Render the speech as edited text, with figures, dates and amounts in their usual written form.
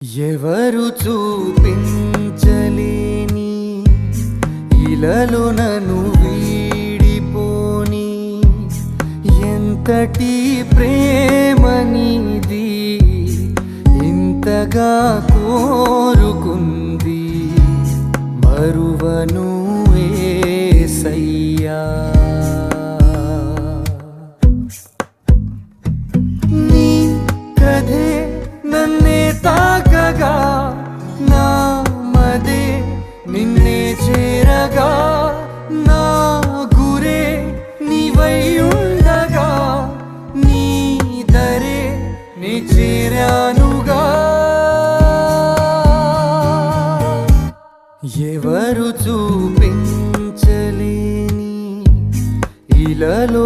ఎవరు చూపించలేని ఇలలో నన్ను వీడిపోని ఎంతటి ప్రేమనిది ఇంతగా కోరుకుంది మరువను యేసయ్యా నీ కథే నన్నే తాకగా నా మదే నిన్నే చేరగా నా గురే నీవై ఉండగా నీ దరే నీ చేరానుగా ఎవరు చూపించలేని ఇలలో